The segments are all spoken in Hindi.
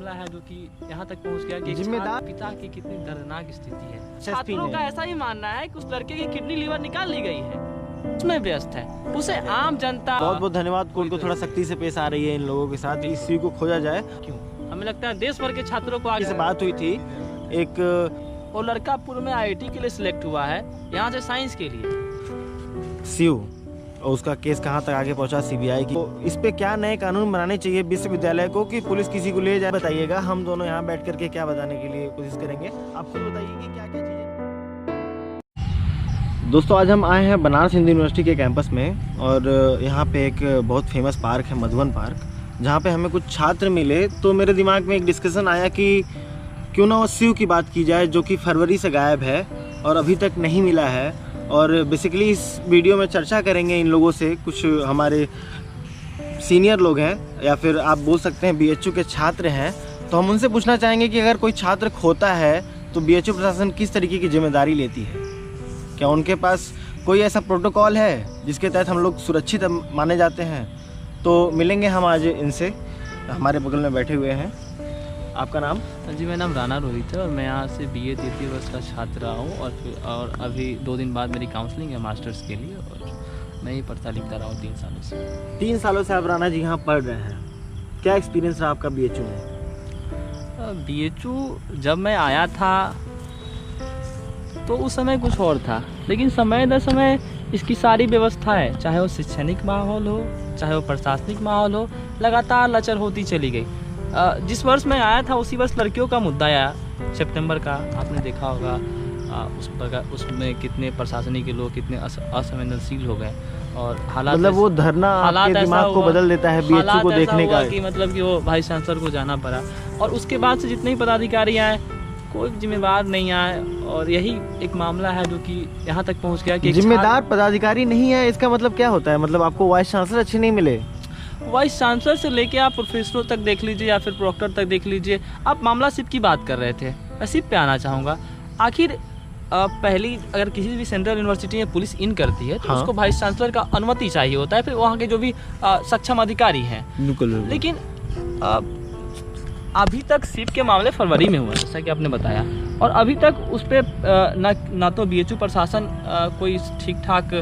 मामला है जो कि यहाँ तक पहुँच गया कि जिम्मेदार पिता की कितनी दर्दनाक स्थिति है। SSP छात्रों का ऐसा ही मानना है कि उस लड़के की किडनी लीवर निकाल ली गई है, उसमें व्यस्त है, उसे आम जनता। बहुत बहुत धन्यवाद। कोर्ट को थोड़ा सख्ती से पेश आ रही है इन लोगों के साथ, इस चीज को खोजा जाए। क्यों हमें लगता है देश भर के छात्रों को आगे से बात हुई थी, एक वो लड़का पूर्व में IIT के लिए सिलेक्ट हुआ है, यहाँ से साइंस के लिए। सीयू और उसका केस कहाँ तक आगे पहुँचा CBI की, तो इस पे क्या नए कानून बनाने चाहिए विश्वविद्यालय को कि पुलिस किसी को ले जाए, बताइएगा। हम दोनों यहाँ बैठ करके क्या बताने के लिए कोशिश करेंगे, आप खुद बताइए कि क्या क्या चीज़ें। दोस्तों आज हम आए हैं बनारस हिंदू यूनिवर्सिटी के कैंपस में, और यहाँ पे एक बहुत फेमस पार्क है मधुवन पार्क, जहाँ पे हमें कुछ छात्र मिले। तो मेरे दिमाग में एक डिस्कशन आया कि क्यों ना वो सीयू की बात की जाए, जो कि फरवरी से गायब है और अभी तक नहीं मिला है। और बेसिकली इस वीडियो में चर्चा करेंगे इन लोगों से, कुछ हमारे सीनियर लोग हैं या फिर आप बोल सकते हैं BHU के छात्र हैं। तो हम उनसे पूछना चाहेंगे कि अगर कोई छात्र खोता है तो BHU प्रशासन किस तरीके की जिम्मेदारी लेती है, क्या उनके पास कोई ऐसा प्रोटोकॉल है जिसके तहत हम लोग सुरक्षित माने जाते हैं। तो मिलेंगे हम आज इनसे, हमारे बगल में बैठे हुए हैं। आपका नाम? जी मेरा नाम राणा रोहित है और मैं यहाँ से BA तृतीय वर्ष का छात्र रहा हूँ, और अभी 2 दिन बाद मेरी काउंसलिंग है मास्टर्स के लिए, और मैं ही पढ़ता लिखता रहा हूँ 3 सालों से। 3 सालों से आप राणा जी यहाँ पढ़ रहे हैं, क्या एक्सपीरियंस रहा आपका BHU में? BHU जब मैं आया था तो उस समय कुछ और था, लेकिन समय दर समय इसकी सारी व्यवस्था है, चाहे वो शैक्षणिक माहौल हो, चाहे वो प्रशासनिक माहौल हो, लगातार लचर होती चली गई। जिस वर्ष मैं आया था उसी वर्ष लड़कियों का मुद्दा आया, सितंबर का, आपने देखा होगा। उसमें कितने प्रशासनिक के लोग कितने असंवेदनशील हो गए, और हालात मतलब वो धरना आपके दिमाग को बदल देता है BHU को देखने का, कि मतलब कि वो वाइस चांसलर को जाना पड़ा, और उसके बाद से जितने ही पदाधिकारी आए कोई जिम्मेदार नहीं आए, और यही एक मामला है जो कि यहाँ तक पहुँच गया कि जिम्मेदार पदाधिकारी नहीं है। इसका मतलब क्या होता है? मतलब आपको वाइस चांसलर अच्छे नहीं मिले? वाइस चांसलर से लेके आप प्रोफेसरों तक देख लीजिए या फिर प्रोक्टर तक देख लीजिए। आप मामला सिप की बात कर रहे थे, मैं सिप पे आना चाहूँगा। आखिर पहली अगर किसी भी सेंट्रल यूनिवर्सिटी में पुलिस इन करती है तो उसको वाइस चांसलर का अनुमति चाहिए होता है, फिर वहाँ के जो भी सक्षम अधिकारी हैं। बिल्कुल। लेकिन अभी तक सिप के मामले फरवरी में हुआ, जैसा कि आपने बताया, और अभी तक उस पर ना तो BHU प्रशासन कोई ठीक ठाक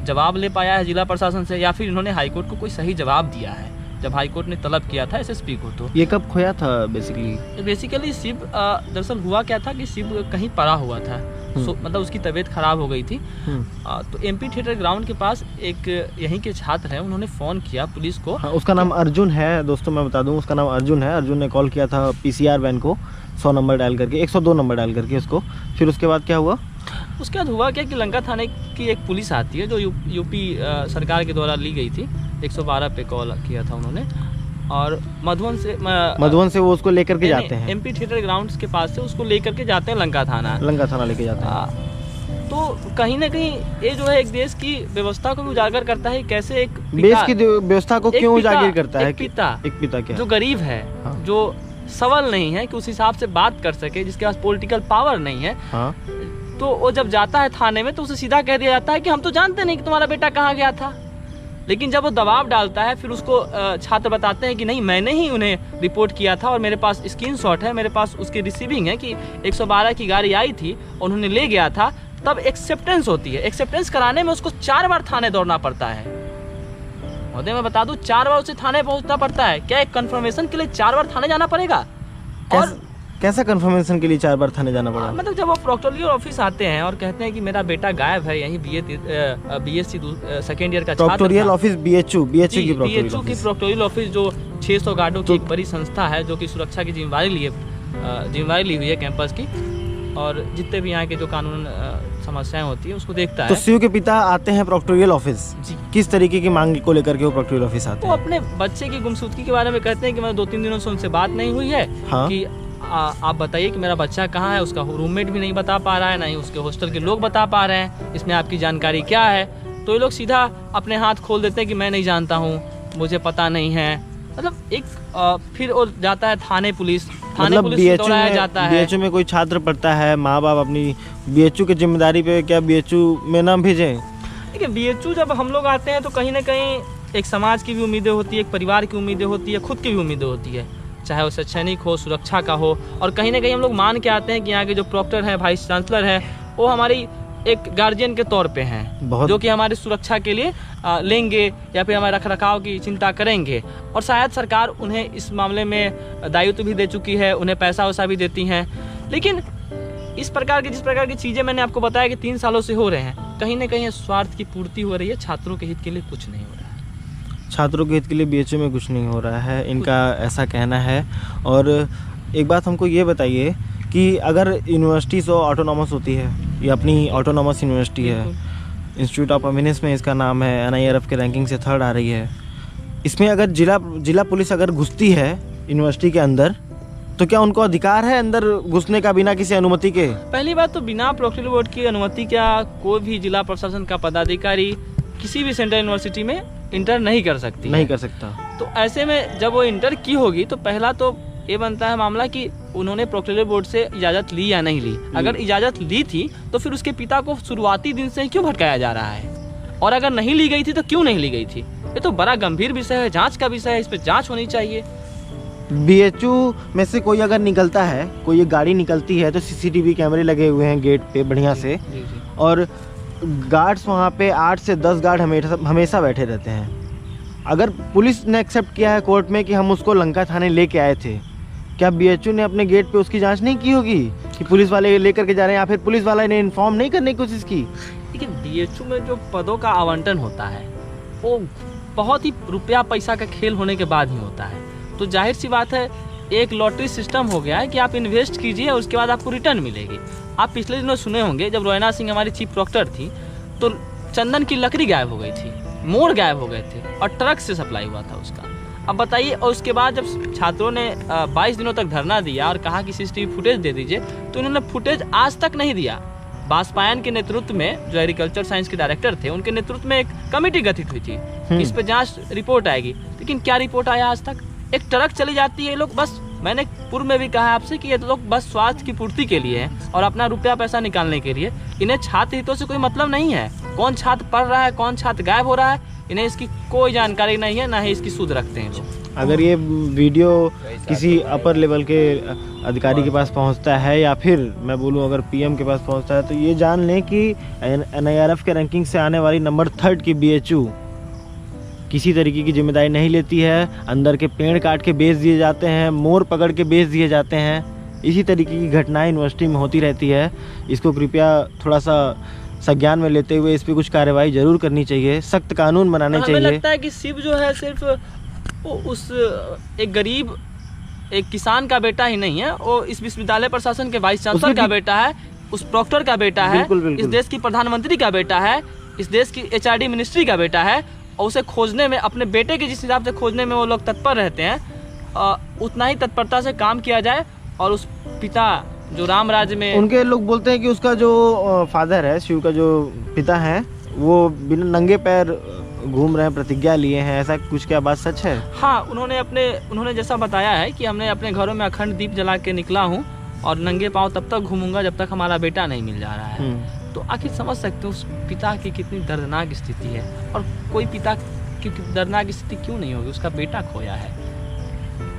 जवाब ले पाया है जिला प्रशासन से, या फिर इन्होंने हाईकोर्ट को कोई सही जवाब दिया है जब हाईकोर्ट ने तलब किया था SSP को। तो ये कब खोया था बेसिकली शिव दरअसल हुआ क्या था कि शिव कहीं पड़ा हुआ था, मतलब उसकी तबीयत खराब हो गई थी। तो MP थिएटर ग्राउंड के पास एक यहीं के छात्र हैं, उन्होंने फ़ोन किया पुलिस को। उसका नाम अर्जुन है दोस्तों, मैं बता दूं, उसका नाम अर्जुन है। अर्जुन ने कॉल किया था PCR वैन को 100 नंबर डायल करके, 102 नंबर डायल करके उसको। फिर उसके बाद क्या हुआ? उसके बाद हुआ क्या कि लंका थाने की एक पुलिस आती है जो यूपी सरकार के द्वारा ली गई थी, 112 पे कॉल किया था उन्होंने, और मधुवन से वो उसको लेकर के जाते हैं MP थिएटर ग्राउंड्स के पास से उसको लेकर के जाते हैं लंका थाना लेके जाते हैं। तो कहीं ना कहीं ये जो है एक देश की व्यवस्था को भी उजागर करता है, कैसे एक देश की व्यवस्था को क्यों उजागर करता है? एक पिता क्या जो गरीब है, जो सबल नहीं है कि उस हिसाब से बात कर सके, जिसके पास पॉलिटिकल पावर नहीं है, तो वो जब जाता है थाने में तो उसे सीधा कह दिया जाता है कि हम तो जानते नहीं कि तुम्हारा बेटा कहाँ गया था। लेकिन जब वो दबाव डालता है फिर उसको छात्र बताते हैं कि नहीं, मैंने ही उन्हें रिपोर्ट किया था और मेरे पास स्क्रीनशॉट है, मेरे पास उसकी रिसीविंग है कि 112 की गाड़ी आई थी, उन्होंने ले गया था। तब एक्सेप्टेंस होती है, एक्सेप्टेंस कराने में उसको 4 बार थाने दौड़ना पड़ता है। महोदय मैं बता दूं, 4 बार उसे थाने पहुंचना पड़ता है। क्या एक कंफर्मेशन के लिए 4 बार थाने जाना पड़ेगा? और कैसा कंफर्मेशन के लिए 4 बार थाने जाना पड़ा? मतलब जब वो प्रोक्टोरियल ऑफिस आते हैं और कहते हैं कि मेरा बेटा गायब है, यहीं BSc सेकेंड ईयर का छात्र। प्रोक्टोरियल ऑफिस BHU की प्रोक्टोरियल ऑफिस जो 600 गार्डों की एक बड़ी संस्था है जो कि सुरक्षा की जिम्मेवारी ली हुई है कैंपस की, और जितने भी यहाँ के जो कानून समस्याएं होती है उसको देखता है। तो सीयू के पिता आते हैं प्रोक्टोरियल ऑफिस, किस तरीके की मांग को लेकर के वो प्रोक्टोरियल ऑफिस आते हैं? वो अपने बच्चे की गुमशुदगी के बारे में कहते हैं कि मैं 2-3 दिनों से उनसे बात नहीं हुई है, कि आप बताइए कि मेरा बच्चा कहाँ है। उसका रूममेट भी नहीं बता पा रहा है, ना ही उसके हॉस्टल के लोग बता पा रहे हैं, इसमें आपकी जानकारी क्या है। तो ये लोग सीधा अपने हाथ खोल देते हैं कि मैं नहीं जानता हूँ, मुझे पता नहीं है। मतलब एक फिर वो जाता है थाने पुलिस दौड़ाया जाता है। BHU में कोई छात्र पढ़ता है, माँ बाप अपनी BHU की जिम्मेदारी पे क्या BHU में नाम भेजें? देखिए BHU जब हम लोग आते हैं तो कहीं ना कहीं एक समाज की भी उम्मीदें होती है, एक परिवार की उम्मीदें होती है, खुद की भी उम्मीदें होती है। चाहे वो शैक्षणिक हो, सुरक्षा का हो। और कहीं ना कहीं हम लोग मान के आते हैं कि यहाँ के जो प्रॉक्टर हैं, वाइस चांसलर हैं, वो हमारी एक गार्जियन के तौर पे हैं, जो कि हमारी सुरक्षा के लिए लेंगे या फिर हमारे रखरखाव की चिंता करेंगे। और शायद सरकार उन्हें इस मामले में दायित्व भी दे चुकी है, उन्हें पैसा वैसा भी देती हैं। लेकिन जिस प्रकार की चीज़ें मैंने आपको बताया कि 3 सालों से हो रहे हैं, कहीं ना कहीं स्वार्थ की पूर्ति हो रही है, छात्रों के हित के लिए कुछ नहीं हो रहा है। छात्रों के हित के लिए BHU में कुछ नहीं हो रहा है, इनका ऐसा कहना है। और एक बात हमको ये बताइए कि अगर यूनिवर्सिटी तो ऑटोनॉमस होती है, ये अपनी ऑटोनॉमस यूनिवर्सिटी है, इंस्टीट्यूट ऑफ एमिनेंस में इसका नाम है, NIRF के रैंकिंग से 3rd आ रही है। इसमें अगर जिला पुलिस अगर घुसती है यूनिवर्सिटी के अंदर, तो क्या उनको अधिकार है अंदर घुसने का बिना किसी अनुमति के? पहली बात तो बिना प्रोक्टोरियल बोर्ड की अनुमति क्या कोई भी जिला प्रशासन का पदाधिकारी किसी भी सेंट्रल यूनिवर्सिटी में इंटर नहीं कर सकता। तो ऐसे में जब वो इंटर की होगी तो पहला तो ये बनता है मामला कि उन्होंने प्रोक्टोरियल बोर्ड से इजाज़त ली या नहीं ली। अगर इजाज़त ली थी तो फिर उसके पिता को शुरुआती दिन से ही क्यों भटकाया जा रहा है, और अगर नहीं ली गई थी तो क्यों नहीं ली गई थी? ये तो बड़ा गंभीर विषय है, जांच का विषय है, इस पर जांच होनी चाहिए। BHU में से कोई अगर निकलता है, कोई एक गाड़ी निकलती है, तो CCTV कैमरे लगे हुए हैं गेट पे बढ़िया से, और गार्ड्स वहाँ पे 8 से 10 गार्ड हमेशा बैठे रहते हैं। अगर पुलिस ने एक्सेप्ट किया है कोर्ट में कि हम उसको लंका थाने लेके आए थे, क्या BHU ने अपने गेट पे उसकी जांच नहीं की होगी कि पुलिस वाले लेकर के जा रहे हैं, या फिर पुलिस वाले ने इन्फॉर्म नहीं करने की कोशिश की? लेकिन BHU में जो पदों का आवंटन होता है वो बहुत ही रुपया पैसा का खेल होने के बाद ही होता है। तो जाहिर सी बात है, एक लॉटरी सिस्टम हो गया है कि आप इन्वेस्ट कीजिए और उसके बाद आपको रिटर्न मिलेगी। आप पिछले दिनों सुने होंगे जब रोयना सिंह हमारी चीफ प्रॉक्टर थी तो चंदन की लकड़ी गायब हो गई थी, मोड़ गायब हो गए थे और ट्रक से सप्लाई हुआ था उसका। अब बताइए, और उसके बाद जब छात्रों ने 22 दिनों तक धरना दिया और कहा कि CCTV फुटेज दे दीजिए, तो उन्होंने फुटेज आज तक नहीं दिया। बाजपायन के नेतृत्व में, जो एग्रीकल्चर साइंस के डायरेक्टर थे, उनके नेतृत्व में एक कमेटी गठित हुई थी कि इस पर जांच रिपोर्ट आएगी। लेकिन क्या रिपोर्ट आया आज तक? एक ट्रक चली जाती है, ये लोग बस, मैंने पूर्व में भी कहा आपसे कि ये लोग बस स्वार्थ की पूर्ति के लिए हैं और अपना रुपया पैसा निकालने के लिए। इन्हें छात्र हितों से कोई मतलब नहीं है। कौन छात्र पढ़ रहा है, कौन छात्र गायब हो रहा है, इन्हें इसकी कोई जानकारी नहीं है, ना ही इसकी सुध रखते हैं लोग। अगर ये वीडियो किसी अपर लेवल के अधिकारी के पास पहुंचता है, या फिर मैं बोलूं अगर PM के पास पहुंचता है, तो ये जान लें कि NIRF के रैंकिंग से आने वाली नंबर 3rd की BHU किसी तरीके की जिम्मेदारी नहीं लेती है। अंदर के पेड़ काट के बेच दिए जाते हैं, मोर पकड़ के बेच दिए जाते हैं। इसी तरीके की घटनाएं यूनिवर्सिटी में होती रहती है। इसको कृपया थोड़ा सा संज्ञान में लेते हुए इस पर कुछ कार्रवाई जरूर करनी चाहिए, सख्त कानून बनाने चाहिए। हमें लगता है कि शिव जो है सिर्फ उस एक गरीब एक किसान का बेटा ही नहीं है, वो इस विश्वविद्यालय प्रशासन के वाइस चांसलर का बेटा है, उस प्रॉक्टर का बेटा है, इस देश की प्रधानमंत्री का बेटा है, इस देश की HRD मिनिस्ट्री का बेटा है। और उसे खोजने में, अपने बेटे के जिस हिसाब से खोजने में वो लोग तत्पर रहते हैं, उतना ही तत्परता से काम किया जाए। और उस पिता जो राम राज्य में, उनके लोग बोलते हैं कि उसका जो फादर है, शिव का जो पिता है, वो बिना नंगे पैर घूम रहे हैं, प्रतिज्ञा लिए हैं, ऐसा कुछ? क्या बात सच है? हाँ, उन्होंने जैसा बताया है कि हमने अपने घरों में अखंड दीप जला के निकला हूँ और नंगे पाँव तब तक घूमूंगा जब तक हमारा बेटा नहीं मिल जा रहा है। तो आखिर समझ सकते हो उस पिता की कितनी दर्दनाक स्थिति है। और कोई पिता की दर्दनाक स्थिति क्यों नहीं होगी, उसका बेटा खोया है।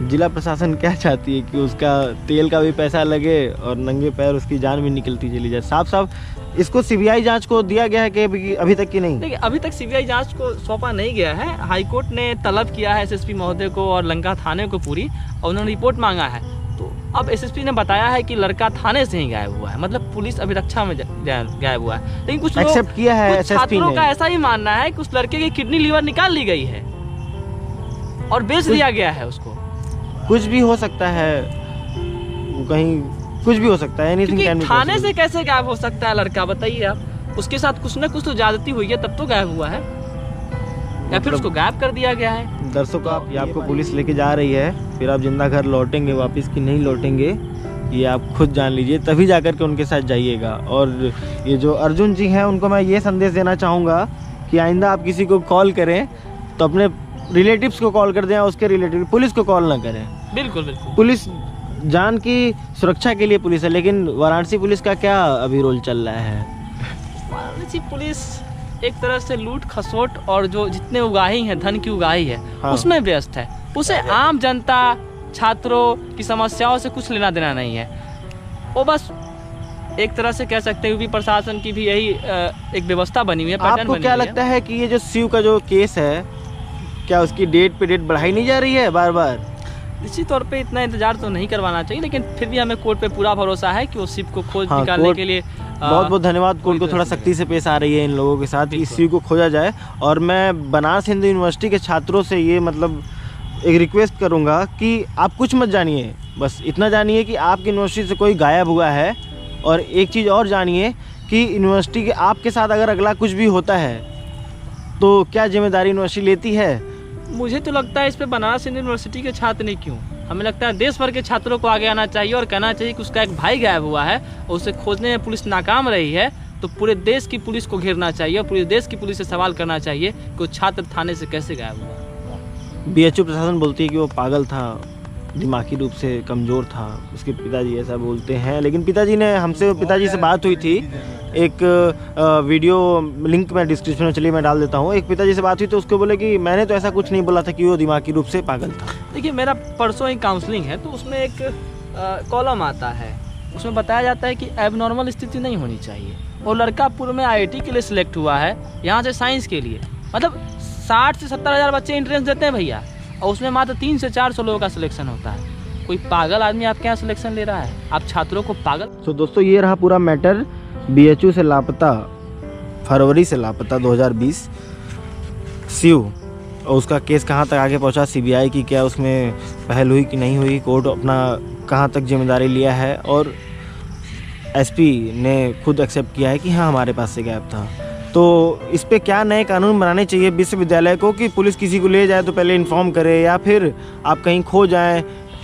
जिला प्रशासन क्या चाहती है कि उसका तेल का भी पैसा लगे और नंगे पैर उसकी जान भी निकलती चली जाए। साफ साफ इसको CBI जांच को दिया गया है कि अभी तक की नहीं? देखिए, अभी तक CBI जांच को सौंपा नहीं गया है। हाईकोर्ट ने तलब किया है SSP महोदय को और लंका थाने को पूरी, और उन्होंने रिपोर्ट मांगा है। तो अब SSP ने बताया है कि लड़का थाने से ही गायब हुआ है, मतलब पुलिस अभिरक्षा में गायब हुआ है। लेकिन कुछ लोग, एक्सेप्ट किया है कुछ छात्रों का ऐसा ही मानना है कि उस लड़के की किडनी लीवर निकाल ली गई है और बेच दिया गया है उसको। कुछ भी हो सकता है, कहीं कुछ भी हो सकता है। Anything can be. थाने से कैसे गायब हो सकता है लड़का, बताइए आप? उसके साथ कुछ ना कुछ तो ज्यादती हुई है, तब तो गायब हुआ है, या फिर उसको गायब कर दिया गया है। दर्शकों, आपको पुलिस लेके जा रही है, फिर आप जिंदा घर लौटेंगे वापस कि नहीं लौटेंगे, ये आप खुद जान लीजिए, तभी जाकर के उनके साथ जाइएगा। और ये जो अर्जुन जी हैं, उनको मैं ये संदेश देना चाहूँगा कि आइंदा आप किसी को कॉल करें तो अपने रिलेटिव्स को कॉल कर दें, उसके रिलेटिव, पुलिस को कॉल ना करें। बिल्कुल बिल्कुल। पुलिस जान की सुरक्षा के लिए पुलिस है, लेकिन वाराणसी पुलिस का क्या अभी रोल चल रहा है? वाराणसी पुलिस एक तरह से लूट खसोट और जो जितने उगाही है, धन की उगाही है, हाँ, उसमें व्यस्त है। उसे आम जनता छात्रों की समस्याओं से कुछ लेना देना नहीं है। वो बस एक तरह से कह सकते हैं यूपी प्रशासन की भी यही एक व्यवस्था बनी हुई है, पैटर्न आपको बनी क्या हुई है। लगता है कि ये जो शिव का जो केस है, क्या उसकी डेट पे डेट बढ़ाई नहीं जा रही है बार बार? निश्चित तौर पे इतना इंतजार तो नहीं करवाना चाहिए, लेकिन फिर भी हमें कोर्ट पे पूरा भरोसा है कि वो शिव को खोज हाँ, निकालने कोर्ट के लिए बहुत बहुत धन्यवाद। कोर्ट को थोड़ा सख्ती से पेश आ रही है इन लोगों के साथ कि इस शिव को खोजा जाए। और मैं बनारस हिंदू यूनिवर्सिटी के छात्रों से ये मतलब एक रिक्वेस्ट करूँगा कि आप कुछ मत जानिए, बस इतना जानिए कि आपकी यूनिवर्सिटी से कोई गायब हुआ है। और एक चीज़ और जानिए कि यूनिवर्सिटी के आपके साथ अगर अगला कुछ भी होता है तो क्या जिम्मेदारी यूनिवर्सिटी लेती है? मुझे तो लगता है इस पे बनारस हिंदू यूनिवर्सिटी के छात्र नहीं, क्यों, हमें लगता है देश भर के छात्रों को आगे आना चाहिए और कहना चाहिए कि उसका एक भाई गायब हुआ है और उसे खोजने में पुलिस नाकाम रही है, तो पूरे देश की पुलिस को घेरना चाहिए और पूरे देश की पुलिस से सवाल करना चाहिए कि वो छात्र थाने से कैसे गायब हुआ। बीएचयू प्रशासन बोलती है कि वो पागल था, दिमागी रूप से कमज़ोर था, उसके पिताजी ऐसा बोलते हैं। लेकिन पिताजी ने हमसे, पिताजी से बात हुई थी, एक वीडियो लिंक मैं डिस्क्रिप्शन में, चलिए मैं डाल देता हूँ। एक पिताजी से बात हुई तो उसको बोले कि मैंने तो ऐसा कुछ नहीं बोला था कि वो दिमागी रूप से पागल था। देखिए, मेरा परसों ही काउंसलिंग है, तो उसमें एक कॉलम आता है, उसमें बताया जाता है कि एबनॉर्मल स्थिति नहीं होनी चाहिए। और लड़का पूर्व में IIT के लिए सिलेक्ट हुआ है, यहाँ से साइंस के लिए, मतलब 60 से 70 हज़ार बच्चे एंट्रेंस देते हैं भैया, और उसमें मात्र 300 से 400 लोगों का सिलेक्शन होता है। कोई पागल आदमी आपके यहाँ सिलेक्शन ले रहा है, आप छात्रों को पागल। तो दोस्तों ये रहा पूरा मैटर। बीएचयू से लापता, फरवरी से लापता 2020 शिव, और उसका केस कहाँ तक आगे पहुँचा, CBI की क्या उसमें पहल हुई कि नहीं हुई, कोर्ट अपना कहाँ तक जिम्मेदारी लिया है, और SP ने खुद एक्सेप्ट किया है कि हाँ हमारे पास से गायब था। तो इस पे क्या नए कानून बनाने चाहिए विश्वविद्यालय को कि पुलिस किसी को ले जाए तो पहले इन्फॉर्म करे, या फिर आप कहीं खो जाएं,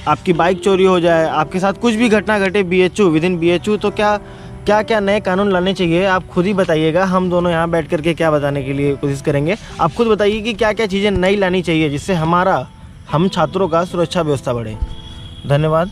आपकी बाइक चोरी हो जाए, आपके साथ कुछ भी घटना घटे विद इन BHU, तो क्या नए कानून लाने चाहिए? आप खुद ही बताइएगा, हम दोनों यहाँ बैठ करके क्या बताने के लिए कोशिश करेंगे। आप खुद बताइए कि क्या क्या चीज़ें नई लानी चाहिए जिससे हम छात्रों का सुरक्षा व्यवस्था बढ़े। धन्यवाद।